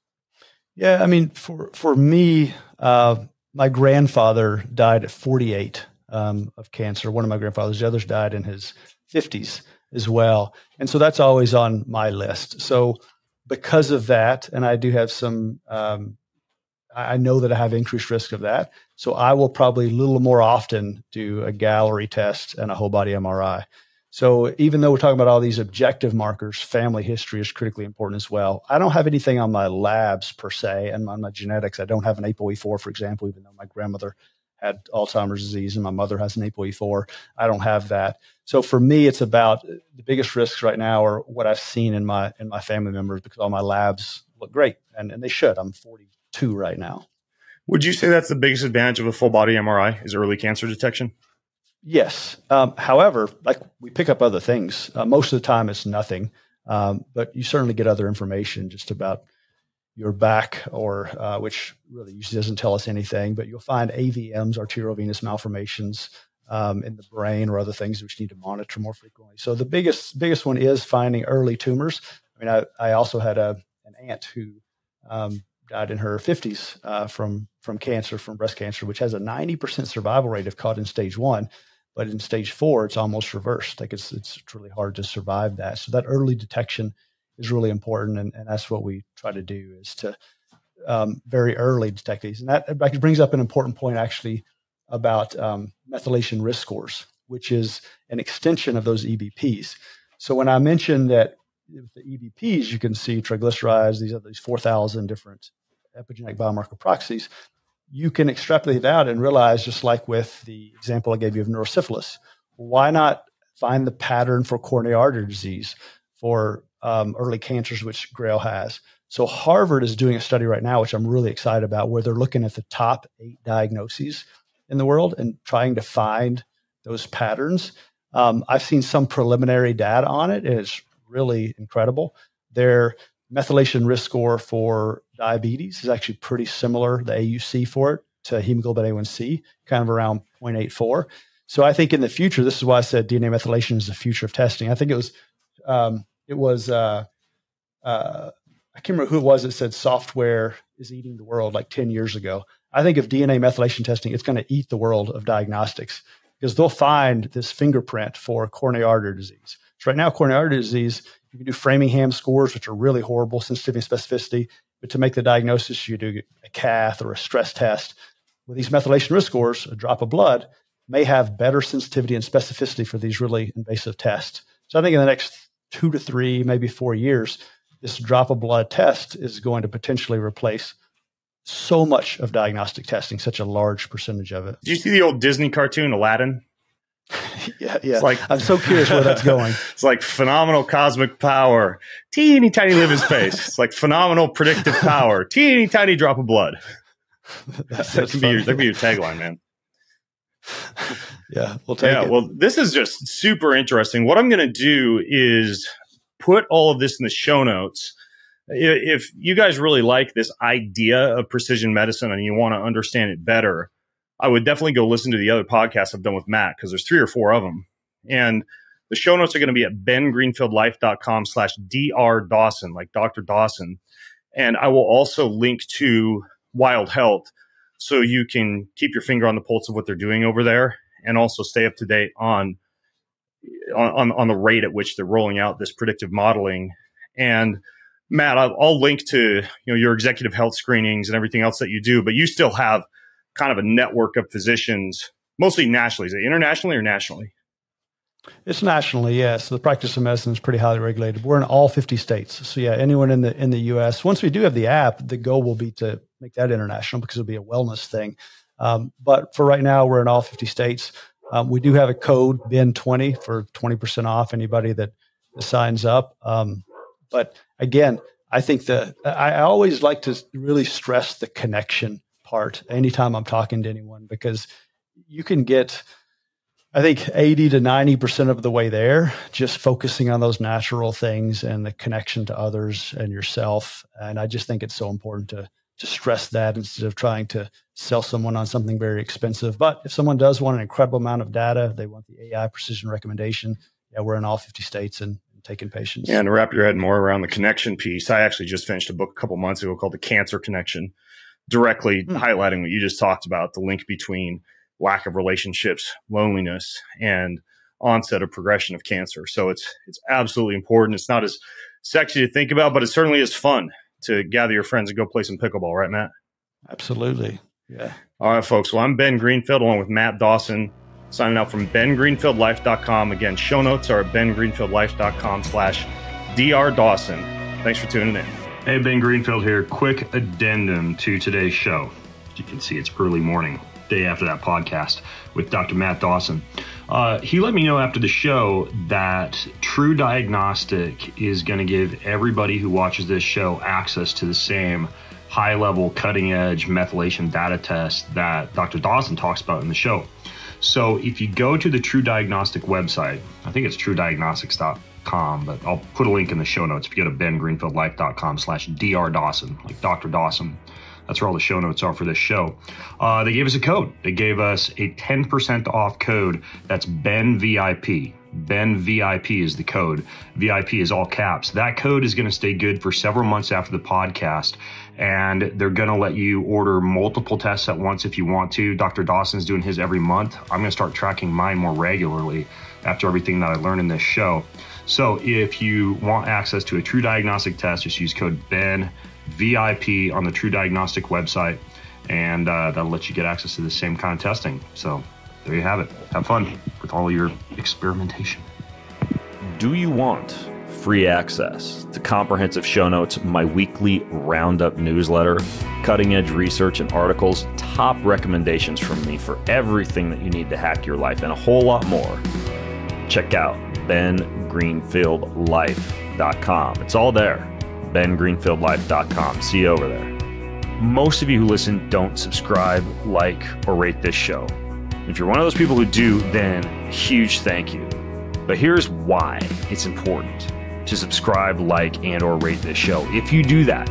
Yeah, I mean, for me, my grandfather died at 48 of cancer. One of my grandfathers, the others died in his 50s as well. And so that's always on my list. So because of that, and I do have some, I know that I have increased risk of that. So I will probably a little more often do a Gallery test and a whole body MRI. So even though we're talking about all these objective markers, family history is critically important as well. I don't have anything on my labs per se, and on my genetics. I don't have an ApoE4, for example, even though my grandmother had Alzheimer's disease and my mother has an ApoE4. I don't have that. So for me, it's about the biggest risks right now are what I've seen in my family members, because all my labs look great, and they should. I'm 42 right now. Would you say that's the biggest advantage of a full body MRI is early cancer detection? Yes. However, like we pick up other things. Most of the time it's nothing, but you certainly get other information just about your back, or which really usually doesn't tell us anything, but you'll find AVMs, arteriovenous malformations in the brain, or other things which need to monitor more frequently. So the biggest one is finding early tumors. I mean, I also had an aunt who died in her 50s from cancer, from breast cancer, which has a 90% survival rate if caught in stage 1. But in stage 4, it's almost reversed. Like it's really hard to survive that. So that early detection is really important. And that's what we try to do, is to very early detect these. And that brings up an important point actually about methylation risk scores, which is an extension of those EBPs. So when I mentioned that with the EBPs, you can see triglycerides, these 4,000 different epigenetic biomarker proxies. You can extrapolate it out and realize, just like with the example I gave you of neurosyphilis, why not find the pattern for coronary artery disease, for early cancers, which Grail has. So Harvard is doing a study right now, which I'm really excited about, where they're looking at the top 8 diagnoses in the world and trying to find those patterns. I've seen some preliminary data on it, and it's really incredible. Their methylation risk score for diabetes is actually pretty similar, the AUC for it, to hemoglobin A1C, kind of around 0.84. So I think in the future, this is why I said DNA methylation is the future of testing. I think it was I can't remember who it was that said software is eating the world like 10 years ago. I think if DNA methylation testing, it's going to eat the world of diagnostics, because they'll find this fingerprint for coronary artery disease. So right now, coronary artery disease, you can do Framingham scores, which are really horrible, sensitivity and specificity. But to make the diagnosis, you do a cath or a stress test. With these methylation risk scores, a drop of blood may have better sensitivity and specificity for these really invasive tests. So I think in the next 2 to 3, maybe 4 years, this drop of blood test is going to potentially replace so much of diagnostic testing, such a large percentage of it. Did you see the old Disney cartoon, Aladdin? Yeah. I'm so curious where that's going. It's like phenomenal cosmic power, teeny tiny liver space. It's like phenomenal predictive power, teeny tiny drop of blood. That could be your tagline, man. Yeah, we'll take it. Well, this is just super interesting. What I'm going to do is put all of this in the show notes. If you guys really like this idea of precision medicine and you want to understand it better, I would definitely go listen to the other podcasts I've done with Matt, because there's 3 or 4 of them. And the show notes are going to be at bengreenfieldlife.com/Dr. Dawson, like Dr. Dawson. And I will also link to Wild Health, so you can keep your finger on the pulse of what they're doing over there, and also stay up to date on the rate at which they're rolling out this predictive modeling. And Matt, I'll link to your executive health screenings and everything else that you do, but you still have kind of a network of physicians, mostly nationally. Is it internationally or nationally? It's nationally, yes. The practice of medicine is pretty highly regulated. We're in all 50 states. So yeah, anyone in the U.S. Once we do have the app, the goal will be to make that international, because it'll be a wellness thing. But for right now, we're in all 50 states. We do have a code, BEN20, for 20% off anybody that signs up. But again, I think I always like to really stress the connection part anytime I'm talking to anyone, because you can get, I think, 80 to 90% of the way there, just focusing on those natural things and the connection to others and yourself. And I just think it's so important to stress that, instead of trying to sell someone on something very expensive. But if someone does want an incredible amount of data, they want the AI precision recommendation, yeah, we're in all 50 states and taking patients. Yeah, and to wrap your head more around the connection piece, I actually just finished a book a couple months ago called The Cancer Connection, directly highlighting what you just talked about, the link between lack of relationships, loneliness, and onset of progression of cancer. So it's absolutely important. It's not as sexy to think about, but it certainly is fun to gather your friends and go play some pickleball, right, Matt? Absolutely. Yeah. All right, folks. Well, I'm Ben Greenfield along with Matt Dawson, signing out from bengreenfieldlife.com. Again, show notes are at bengreenfieldlife.com/Dr. Dawson. Thanks for tuning in. Hey, Ben Greenfield here. Quick addendum to today's show. As you can see, it's early morning, day after that podcast with Dr. Matt Dawson. He let me know after the show that True Diagnostic is going to give everybody who watches this show access to the same high-level, cutting-edge methylation data test that Dr. Dawson talks about in the show. So if you go to the True Diagnostic website, I think it's truediagnostics.com, but I'll put a link in the show notes. If you go to bengreenfieldlife.com/Dr. Dawson, like Dr. Dawson, that's where all the show notes are for this show. They gave us a code. They gave us a 10% off code. That's BENVIP. BENVIP is the code. VIP is all caps. That code is going to stay good for several months after the podcast, and they're going to let you order multiple tests at once if you want to. Dr. Dawson's doing his every month. I'm going to start tracking mine more regularly after everything that I learned in this show. So if you want access to a True Diagnostic test, just use code BENVIP on the True Diagnostic website, and that'll let you get access to the same kind of testing. So there you have it. Have fun with all your experimentation. Do you want free access to comprehensive show notes, my weekly roundup newsletter, cutting-edge research and articles, top recommendations from me for everything that you need to hack your life, and a whole lot more. Check out bengreenfieldlife.com. It's all there. bengreenfieldlife.com. See you over there. Most of you who listen don't subscribe, like, or rate this show. If you're one of those people who do, then huge thank you. But here's why it's important to subscribe, like, and or rate this show. If you do that,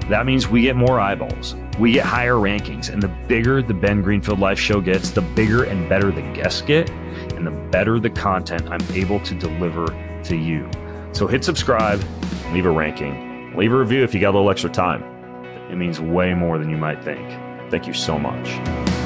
that means we get more eyeballs, we get higher rankings, and the bigger the Ben Greenfield Life Show gets, the bigger and better the guests get, and the better the content I'm able to deliver to you. So hit subscribe, leave a ranking, leave a review if you got a little extra time. It means way more than you might think. Thank you so much.